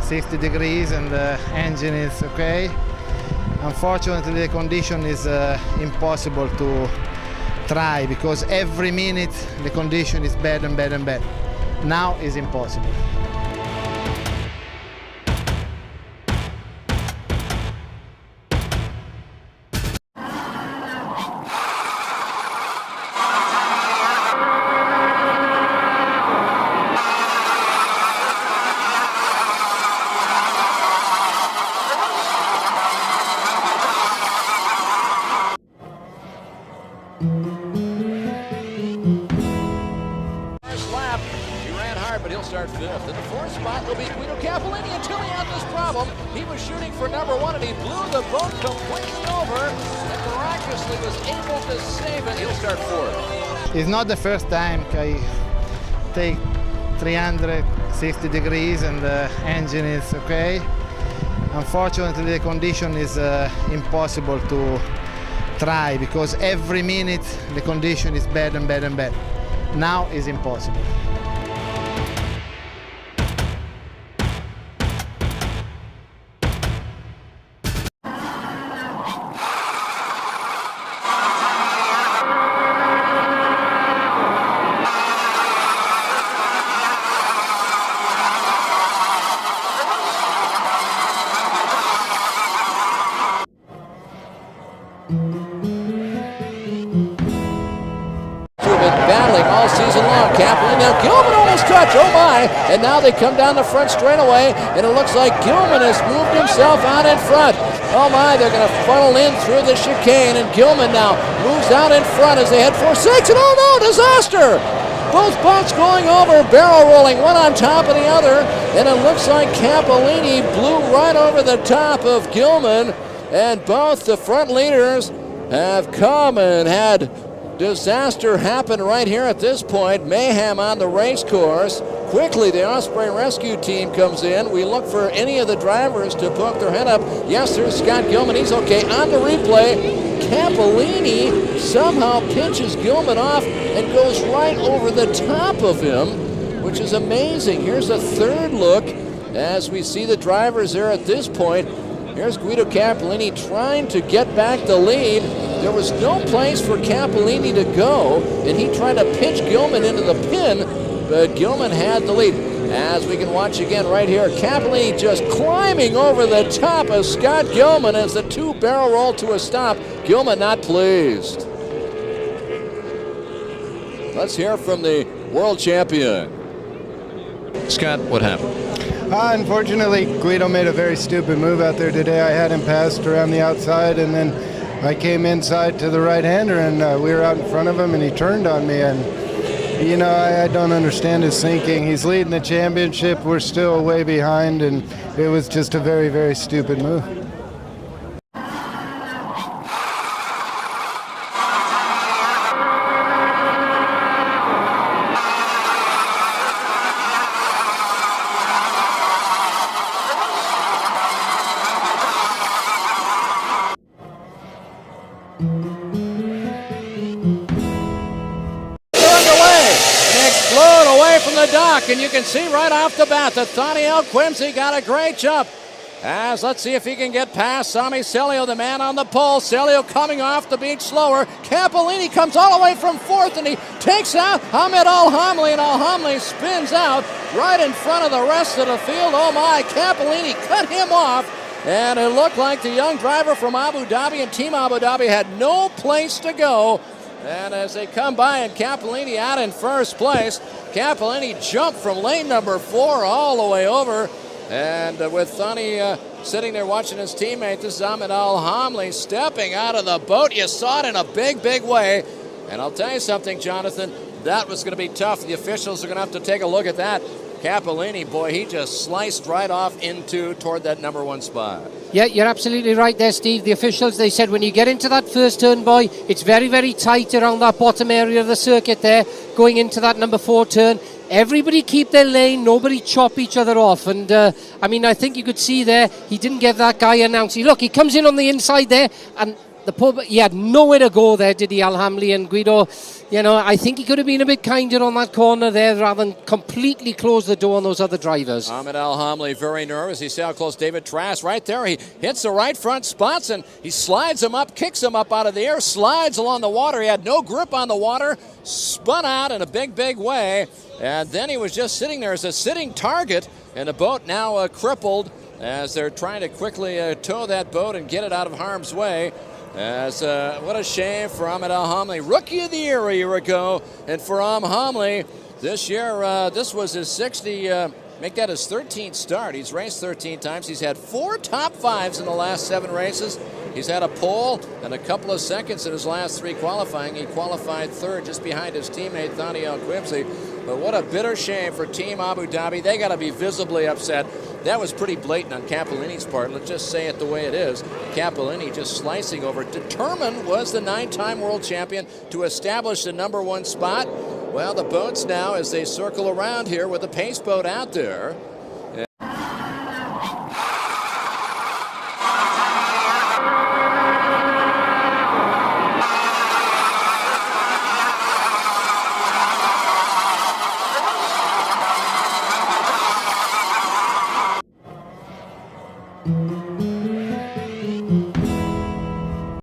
60 degrees and the engine is okay. Unfortunately, the condition is impossible to try because every minute the condition is bad and bad and bad. Now is impossible. But he'll start fifth. In the fourth spot, there'll be Guido Cappellini until he had this problem. He was shooting for number one and he blew the boat completely over and miraculously was able to save it. He'll start fourth. It's not the first time I take 360 degrees and the engine is okay. Unfortunately, the condition is impossible to try because every minute the condition is bad and bad and bad. Now is impossible. Battling all season long. Cappellini, now Gilman almost touched, oh my! And now they come down the front straightaway, and it looks like Gilman has moved himself out in front. Oh my, they're going to funnel in through the chicane, and Gilman now moves out in front as they head for 6, and oh no, disaster! Both boats going over, barrel rolling, one on top of the other, and it looks like Cappellini blew right over the top of Gilman, and both the front leaders have come and had disaster happen right here at this point. Mayhem on the race course. Quickly, the Osprey rescue team comes in. We look for any of the drivers to poke their head up. Yes, there's Scott Gilman. He's okay. On the replay, Cappellini somehow pinches Gilman off and goes right over the top of him, which is amazing. Here's a third look as we see the drivers there at this point. Here's Guido Cappellini trying to get back the lead. There was no place for Cappellini to go, and he tried to pitch Gilman into the pin, but Gilman had the lead. As we can watch again right here, Cappellini just climbing over the top of Scott Gilman as the two barrel roll to a stop. Gilman not pleased. Let's hear from the world champion. Scott, what happened? Unfortunately, Guido made a very stupid move out there today. I had him passed around the outside, and then I came inside to the right-hander, and we were out in front of him, and he turned on me. And, you know, I don't understand his thinking. He's leading the championship. We're still way behind, and it was just a very, very stupid move. And you can see right off the bat that Thaniel Quimsey got a great jump. As let's see if he can get past Sami Celio, the man on the pole. Celio coming off the beach slower. Cappellini comes all the way from fourth, and he takes out Ahmad Hamley, and Hamley spins out right in front of the rest of the field. Oh my, Cappellini cut him off, and it looked like the young driver from Abu Dhabi and Team Abu Dhabi had no place to go. And as they come by and Cappellini out in first place, Cappellini jumped from lane number 4 all the way over. And with Thani sitting there watching his teammate, this is Ahmed Hamley stepping out of the boat. You saw it in a big, big way. And I'll tell you something, Jonathan, that was going to be tough. The officials are going to have to take a look at that. Cappellini, boy, he just sliced right off toward that number 1 spot. Yeah, you're absolutely right there, Steve. The officials, they said when you get into that first turn, boy, it's very, very tight around that bottom area of the circuit there, going into that number 4 turn. Everybody keep their lane, nobody chop each other off. And, I mean, I think you could see there, he didn't give that guy an ounce. Look, he comes in on the inside there, and the pub, he had nowhere to go there, did he, Hamley? And Guido, you know, I think he could have been a bit kinder on that corner there rather than completely close the door on those other drivers. Ahmad Hamley very nervous. You see how close David Trask right there. He hits the right front spots and he slides him up, kicks him up out of the air, slides along the water. He had no grip on the water, spun out in a big way, and then he was just sitting there as a sitting target, and the boat now crippled as they're trying to quickly tow that boat and get it out of harm's way. As what a shame for Ahmad Hamley, Rookie of the Year a year ago, and for Hamley this year, this was his 60. Make that his 13th start. He's raced 13 times. He's had 4 top 5s in the last 7 races. He's had a pole and a couple of seconds in his last 3 qualifying. He qualified 3rd just behind his teammate Daniel Quimsey. But what a bitter shame for Team Abu Dhabi. They got to be visibly upset. That was pretty blatant on Cappellini's part. Let's just say it the way it is. Cappellini just slicing over. Determined was the 9-time world champion to establish the #1 spot. Well, the boats now, as they circle around here with the pace boat out there,